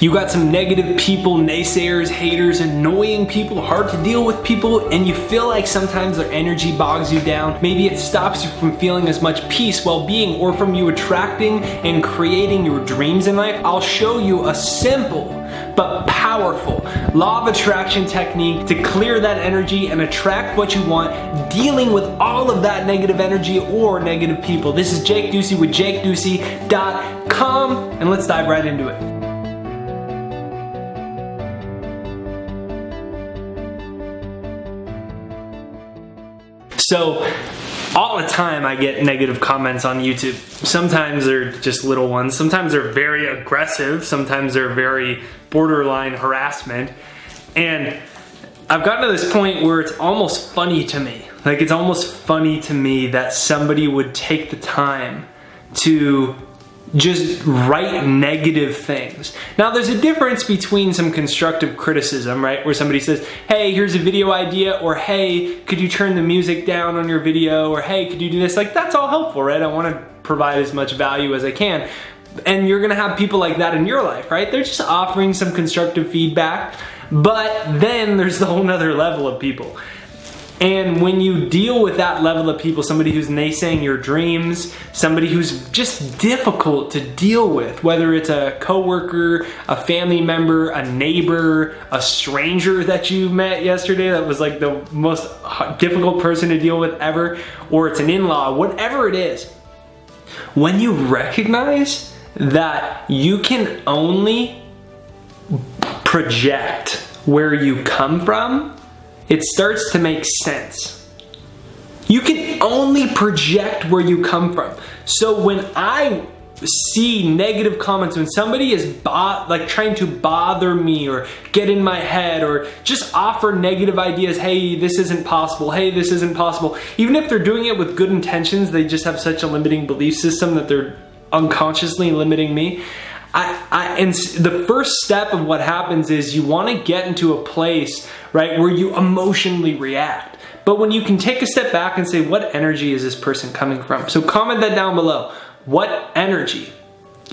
You got some negative people, naysayers, haters, annoying people, hard to deal with people, and you feel like sometimes their energy bogs you down. Maybe it stops you from feeling as much peace, well-being, or from you attracting and creating your dreams in life. I'll show you a simple but powerful law of attraction technique to clear that energy and attract what you want, dealing with all of that negative energy or negative people. This is Jake Ducey with JakeDucey.com, and let's dive right into it. So, all the time I get negative comments on YouTube. Sometimes they're just little ones. Sometimes they're very aggressive. Sometimes they're very borderline harassment. And I've gotten to this point where it's almost funny to me. Like, it's almost funny to me that somebody would take the time to just write negative things. Now, there's a difference between some constructive criticism, right? Where somebody says, hey, here's a video idea, or hey, could you turn the music down on your video, or hey, could you do this? Like, that's all helpful, right? I want to provide as much value as I can. And you're gonna have people like that in your life, right? They're just offering some constructive feedback, but then there's the whole nother level of people. And when you deal with that level of people, somebody who's naysaying your dreams, somebody who's just difficult to deal with, whether it's a coworker, a family member, a neighbor, a stranger that you met yesterday that was like the most difficult person to deal with ever, or it's an in-law, whatever it is, when you recognize that you can only project where you come from, it starts to make sense. You can only project where you come from. So when I see negative comments, when somebody is trying to bother me or get in my head or just offer negative ideas, hey, this isn't possible, hey, this isn't possible. Even if they're doing it with good intentions, they just have such a limiting belief system that they're unconsciously limiting me. And the first step of what happens is you want to get into a place, right, where you emotionally react. But when you can take a step back and say, what energy is this person coming from? So comment that down below. What energy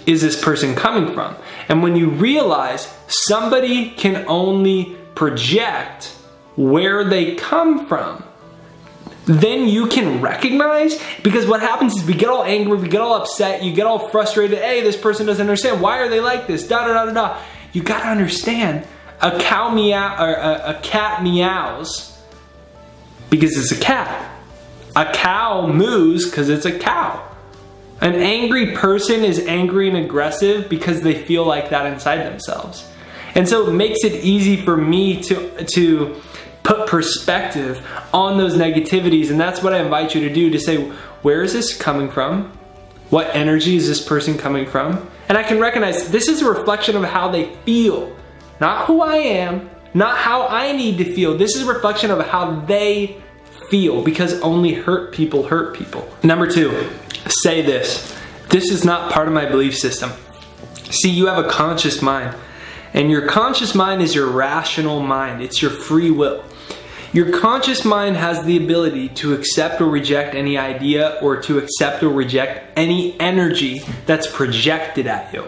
is this person coming from? And when you realize somebody can only project where they come from, then you can recognize, because what happens is we get all angry, we get all upset, you get all frustrated, hey, this person doesn't understand, why are they like this, da da da da da. You gotta understand, a cat meows because it's a cat. A cow moos because it's a cow. An angry person is angry and aggressive because they feel like that inside themselves. And so it makes it easy for me to put perspective on those negativities, and that's what I invite you to do, to say, where is this coming from? What energy is this person coming from? And I can recognize this is a reflection of how they feel, not who I am, not how I need to feel. This is a reflection of how they feel, because only hurt people hurt people. Number two, say this. This is not part of my belief system. See, you have a conscious mind. And your conscious mind is your rational mind. It's your free will. Your conscious mind has the ability to accept or reject any idea, or to accept or reject any energy that's projected at you.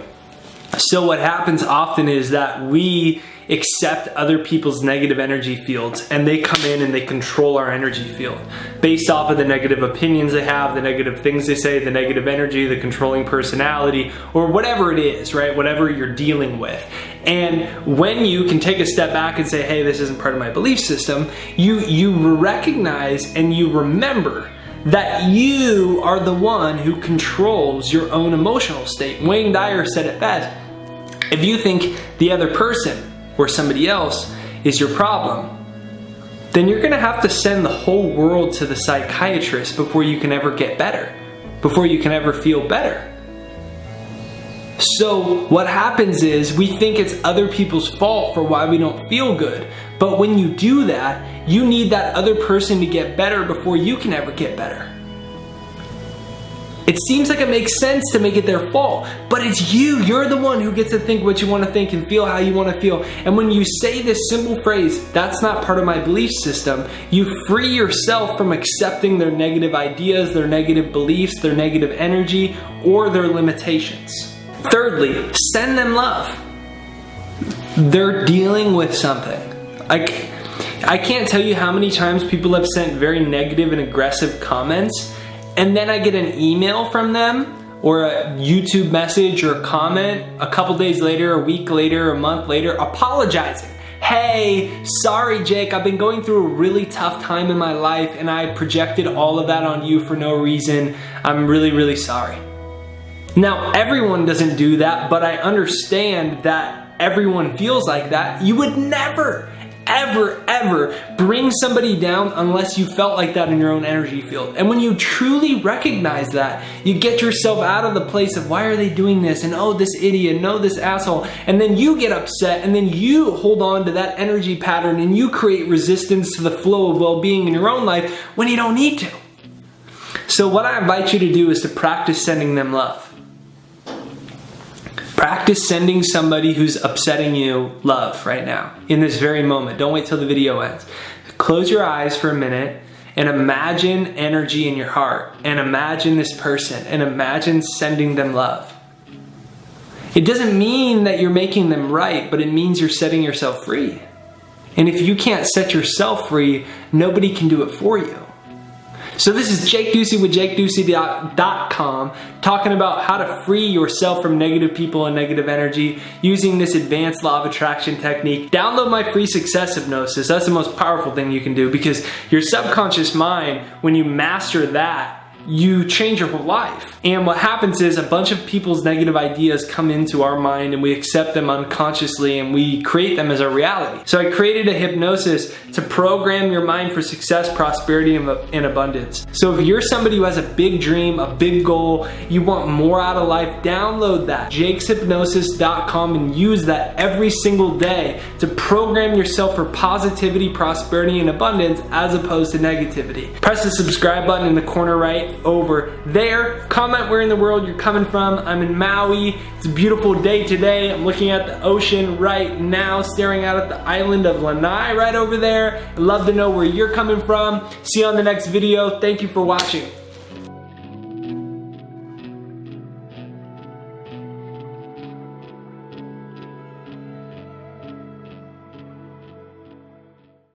So what happens often is that we accept other people's negative energy fields, and they come in and they control our energy field based off of the negative opinions they have, the negative things they say, the negative energy, the controlling personality, or whatever it is, right? Whatever you're dealing with. And when you can take a step back and say, hey, this isn't part of my belief system, you recognize and you remember that you are the one who controls your own emotional state. Wayne Dyer said it best. If you think the other person or somebody else is your problem, then you're gonna have to send the whole world to the psychiatrist before you can ever get better, before you can ever feel better. So what happens is we think it's other people's fault for why we don't feel good. But when you do that, you need that other person to get better before you can ever get better. It seems like it makes sense to make it their fault, but it's you. You're the one who gets to think what you want to think and feel how you want to feel. And when you say this simple phrase, that's not part of my belief system, you free yourself from accepting their negative ideas, their negative beliefs, their negative energy, or their limitations. Thirdly, send them love. They're dealing with something. I can't tell you how many times people have sent very negative and aggressive comments, and then I get an email from them or a YouTube message or a comment a couple days later, a week later, a month later, apologizing. Hey, sorry Jake, I've been going through a really tough time in my life and I projected all of that on you for no reason. I'm really, really sorry. Now, everyone doesn't do that, but I understand that everyone feels like that. You would never, ever bring somebody down unless you felt like that in your own energy field. And when you truly recognize that, you get yourself out of the place of why are they doing this, and oh, this idiot, no, this asshole, and then you get upset and then you hold on to that energy pattern and you create resistance to the flow of well-being in your own life when you don't need to. So what I invite you to do is to practice sending them love. Practice sending somebody who's upsetting you love right now, in this very moment. Don't wait till the video ends. Close your eyes for a minute and imagine energy in your heart, and imagine this person, and imagine sending them love. It doesn't mean that you're making them right, but it means you're setting yourself free. And if you can't set yourself free, nobody can do it for you. So this is Jake Ducey with JakeDucey.com talking about how to free yourself from negative people and negative energy using this advanced law of attraction technique. Download my free success hypnosis. That's the most powerful thing you can do, because your subconscious mind, when you master that, you change your whole life. And what happens is a bunch of people's negative ideas come into our mind and we accept them unconsciously and we create them as our reality. So I created a hypnosis to program your mind for success, prosperity, and abundance. So if you're somebody who has a big dream, a big goal, you want more out of life, download that, jakeshypnosis.com, and use that every single day to program yourself for positivity, prosperity, and abundance as opposed to negativity. Press the subscribe button in the corner right over there. Comment where in the world you're coming from. I'm in Maui. It's a beautiful day today. I'm looking at the ocean right now, staring out at the island of Lanai right over there. I'd love to know where you're coming from. See you on the next video. Thank you for watching.